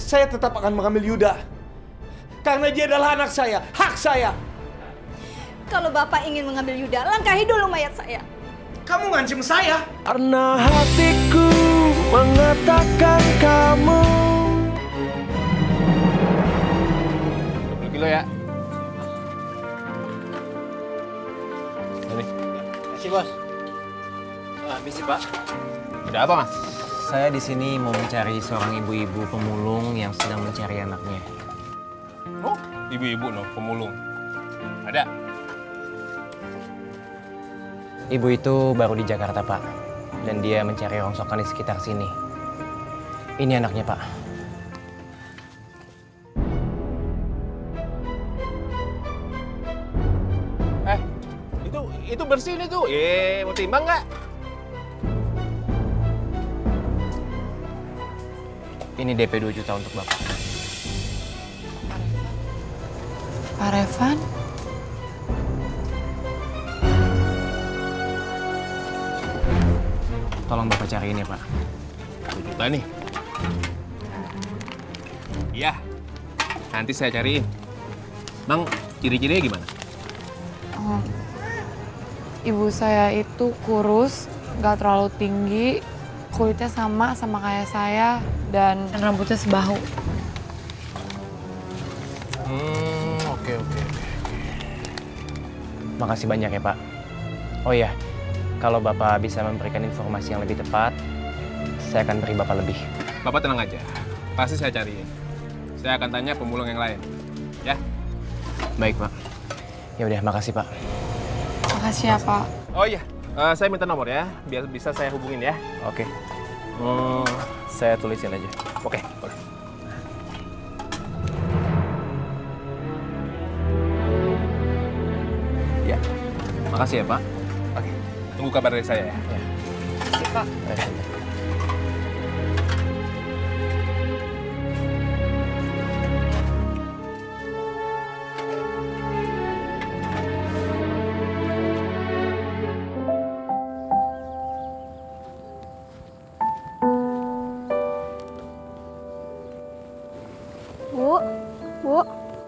saya tetap akan mengambil Yuda. Karena dia adalah anak saya, hak saya. Kalau Bapak ingin mengambil Yuda, langkahi dulu mayat saya. Kamu ngancem saya. Karena hatiku mengatakan kamu. 20 kilo ya. Ini. Makasih, Bos. Misi, Pak. Udah apa, Mas? Saya di sini mau mencari seorang ibu-ibu pemulung yang sedang mencari anaknya. Oh, ibu-ibu no, pemulung. Ada? Ibu itu baru di Jakarta, Pak. Dan dia mencari rongsokan di sekitar sini. Ini anaknya, Pak. Itu bersih nih tuh. Mau timbang nggak? Ini DP 2 juta untuk Bapak. Pak Revan? Tolong Bapak cari ini, Pak. 2 juta nih. Iya. Nanti saya cariin. Bang, ciri-cirinya gimana? Oh, ibu saya itu kurus, nggak terlalu tinggi, kulitnya sama kayak saya, dan rambutnya sebahu. Oke. Makasih banyak ya, Pak. Oh iya, kalau Bapak bisa memberikan informasi yang lebih tepat, saya akan beri Bapak lebih. Bapak tenang aja. Pasti saya cariin. Saya akan tanya pemulung yang lain. Ya? Baik, Pak. Ya udah, makasih, Pak. Makasih ya, Pak. Oh iya, saya minta nomor ya, biar bisa saya hubungin ya. Oke. Saya tulisin aja. Oke, boleh. Ya. Makasih ya, Pak. Oke, tunggu kabar dari saya ya. Makasih, Pak.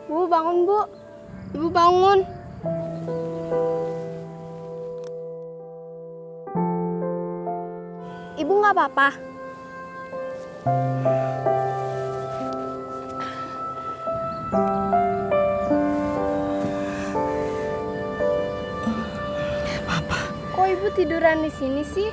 Bu, bangun, Bu. Ibu bangun. Ibu nggak apa-apa? Papa. Kok Ibu tiduran di sini sih?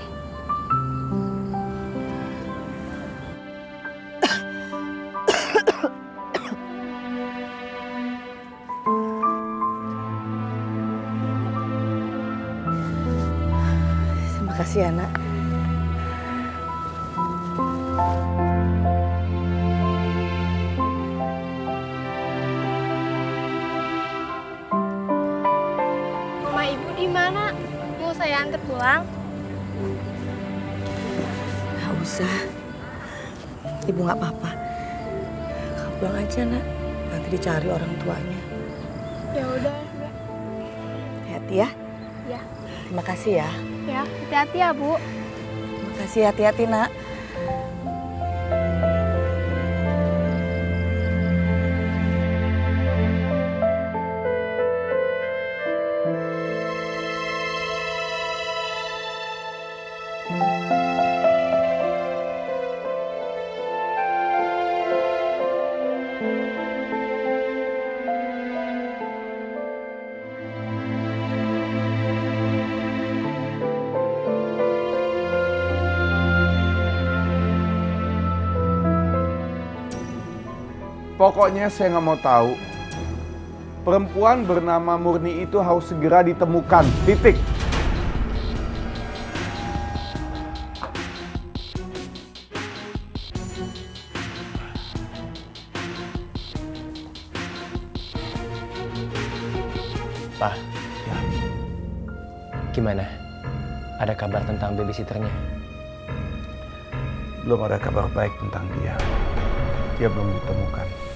Terima kasih ya, Nak. Ma, Ibu di mana? Mau saya antar pulang? Nggak usah. Ibu nggak apa-apa. Kamu pulang aja, Nak. Nanti dicari orang tuanya. Ya udah, Mbak. Hati-hati ya. Ya. Terima kasih ya. Ya, hati-hati ya, Bu. Terima kasih, hati-hati, Nak. Pokoknya saya nggak mau tahu. Perempuan bernama Murni itu harus segera ditemukan. Titik. Pak, ya. Gimana? Ada kabar tentang babysitternya? Belum ada kabar baik tentang dia. Dia belum ditemukan.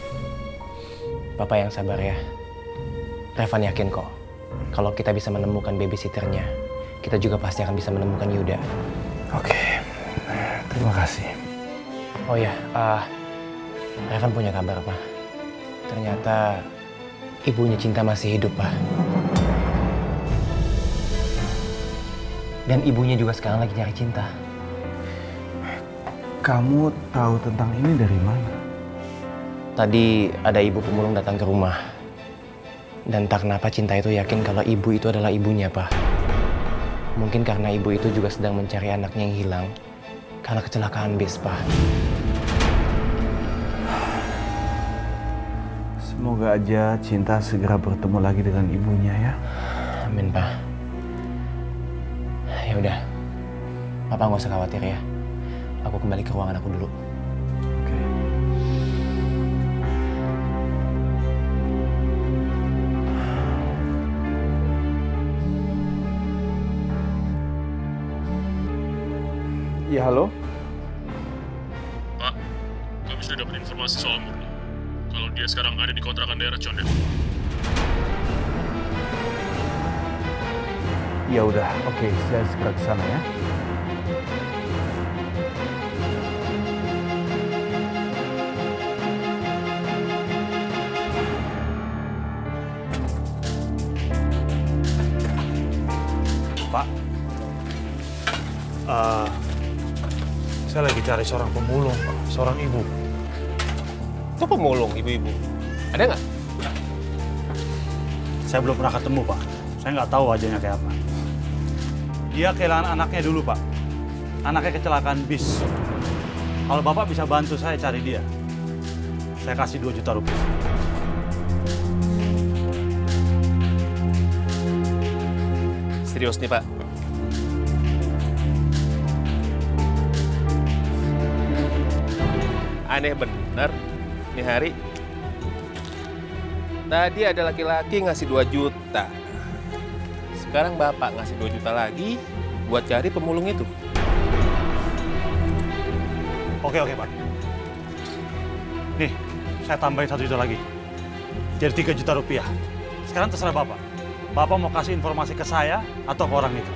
Bapak yang sabar ya. Revan yakin kok, kalau kita bisa menemukan babysitternya, kita juga pasti akan bisa menemukan Yuda. Oke, terima kasih. Oh ya, Revan punya kabar, Pak. Ternyata ibunya Cinta masih hidup, Pak. Dan ibunya juga sekarang lagi nyari Cinta. Kamu tahu tentang ini dari mana? Tadi ada ibu pemulung datang ke rumah. Dan tak kenapa Cinta itu yakin kalau ibu itu adalah ibunya, Pak. Mungkin karena ibu itu juga sedang mencari anaknya yang hilang karena kecelakaan bis, Pak. Semoga aja Cinta segera bertemu lagi dengan ibunya ya. Amin, Pak. Ya udah, Papa nggak usah khawatir ya. Aku kembali ke ruangan aku dulu. Oke. Ya, halo? Pak, kami sudah dapat informasi soal Murni. Kalau dia sekarang ada di kontrakan daerah Condet. Ya udah, oke, saya segera ke sana ya. Pak, saya lagi cari seorang pemulung, Pak. Seorang ibu. Itu pemulung, ibu-ibu. Ada nggak? Saya belum pernah ketemu, Pak. Saya nggak tahu wajahnya kayak apa. Dia kehilangan anaknya dulu, Pak. Anaknya kecelakaan bis. Kalau Bapak bisa bantu saya cari dia, saya kasih 2 juta rupiah. Serius nih, Pak. Aneh bener nih Hari. Tadi ada laki-laki ngasih 2 juta. Sekarang Bapak ngasih 2 juta lagi buat cari pemulung itu. Oke, Pak. Nih, saya tambahin 1 juta lagi. Jadi 3 juta rupiah. Sekarang terserah Bapak. Bapak mau kasih informasi ke saya atau ke orang itu?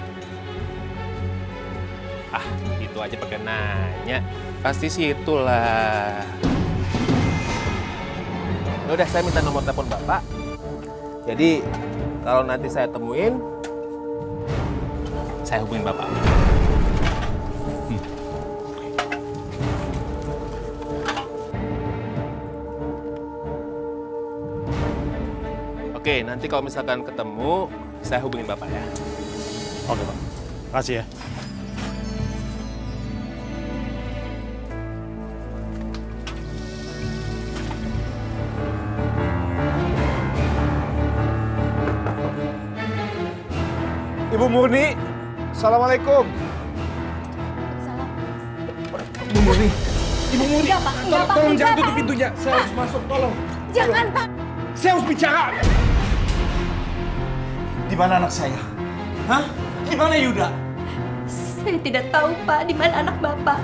Ah, itu aja pakai nanya. Pasti situlah. Udah, saya minta nomor telepon Bapak. Jadi, kalau nanti saya temuin, saya hubungin Bapak. Oke, nanti kalau misalkan ketemu, saya hubungin Bapak ya. Oke, Pak. Makasih ya. Ibu Murni, Assalamualaikum. Ibu Murni. Ibu Murni, Enggak, Pak. Enggak, Pak. tolong jangan Enggak, tutup Pak. pintunya. Saya harus masuk, tolong. Jangan, Pak. Saya harus bicara. Di mana anak saya? Hah? Di mana Yuda? Saya tidak tahu, Pak, di mana anak Bapak.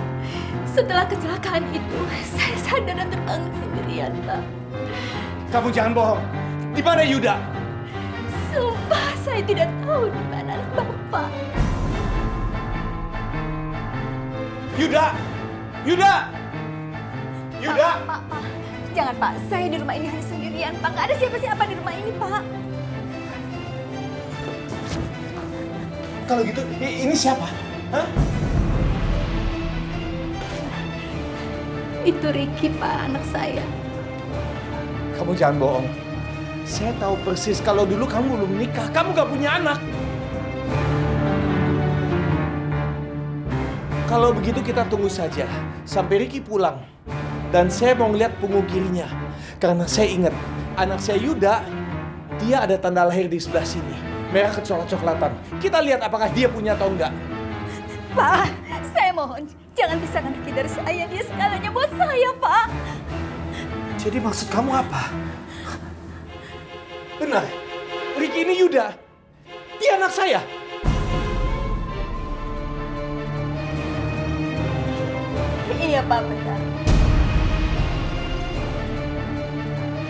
Setelah kecelakaan itu, saya sadar dan terbangun sendirian, Pak. Kamu jangan bohong. Di mana Yuda? Sumpah, saya tidak tahu di mana anak Bapak. Yuda! Yuda! Yuda! Pak. Jangan, Pak. Saya di rumah ini hanya sendirian, Pak. Nggak ada siapa-siapa di rumah ini, Pak. Kalau gitu, ini siapa? Hah? Itu Ricky, Pak, anak saya. Kamu jangan bohong. Saya tahu persis kalau dulu kamu belum nikah. Kamu gak punya anak. Kalau begitu kita tunggu saja sampai Ricky pulang. Dan saya mau ngeliat punggung kirinya. Karena saya ingat, anak saya Yuda, dia ada tanda lahir di sebelah sini. Merah kecoklatan. Kita lihat apakah dia punya atau enggak. Pak, saya mohon. Jangan pisahkan Ricky dari saya. Dia segalanya buat saya, Pak. Jadi maksud kamu apa? Benar, Ricky ini Yuda. Dia anak saya. Iya, Pak, benar.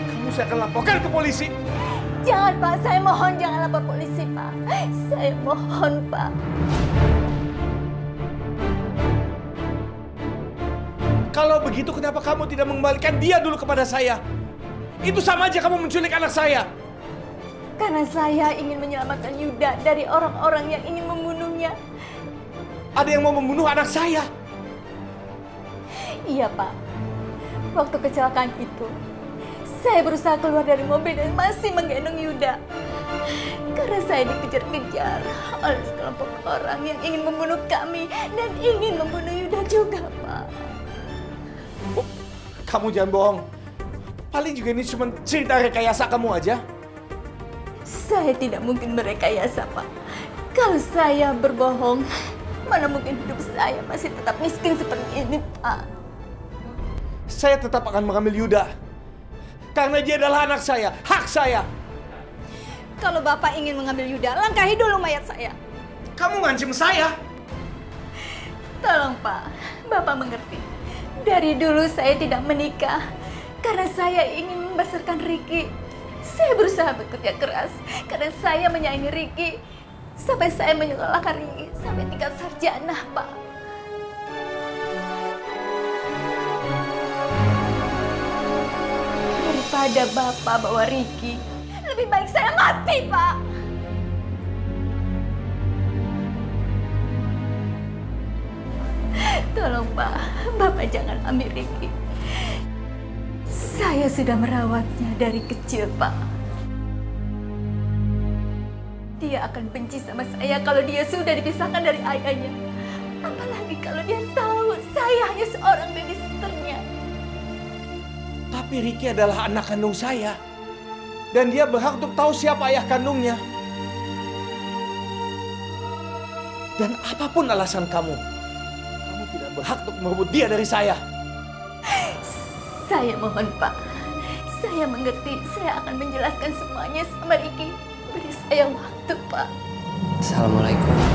Kamu saya akan laporkan ke polisi. Jangan, Pak. Saya mohon jangan lapor polisi, Pak. Saya mohon, Pak. Kalau begitu kenapa kamu tidak mengembalikan dia dulu kepada saya? Itu sama aja kamu menculik anak saya. Karena saya ingin menyelamatkan Yuda dari orang-orang yang ingin membunuhnya. Ada yang mau membunuh anak saya? Iya, Pak. Waktu kecelakaan itu, saya berusaha keluar dari mobil dan masih menggendong Yuda. Karena saya dikejar-kejar oleh sekelompok orang yang ingin membunuh kami dan ingin membunuh Yuda juga, Pak. Oh, kamu jangan bohong. Paling juga ini cuma cerita rekayasa kamu aja. Saya tidak mungkin merekayasa, Pak. Kalau saya berbohong, mana mungkin hidup saya masih tetap miskin seperti ini, Pak. Saya tetap akan mengambil Yuda. Karena dia adalah anak saya, hak saya. Kalau Bapak ingin mengambil Yuda, langkahi dulu mayat saya. Kamu ngancem saya. Tolong, Pak. Bapak mengerti. Dari dulu saya tidak menikah karena saya ingin membesarkan Ricky. Saya berusaha bekerja keras karena saya menyayangi Ricky. Sampai saya menyekolahkan Ricky sampai tingkat sarjana, Pak. Daripada Bapak bawa Ricky, lebih baik saya mati, Pak. Tolong, Pak. Bapak jangan ambil Ricky. Saya sudah merawatnya dari kecil, Pak. Dia akan benci sama saya kalau dia sudah dipisahkan dari ayahnya. Apalagi kalau dia tahu saya hanya seorang babysitternya. Tapi Ricky adalah anak kandung saya. Dan dia berhak untuk tahu siapa ayah kandungnya. Dan apapun alasan kamu, kamu tidak berhak untuk merebut dia dari saya. Saya mohon, Pak. Saya mengerti. Saya akan menjelaskan semuanya sama Ricky. Beri saya waktu, Pak. Assalamualaikum.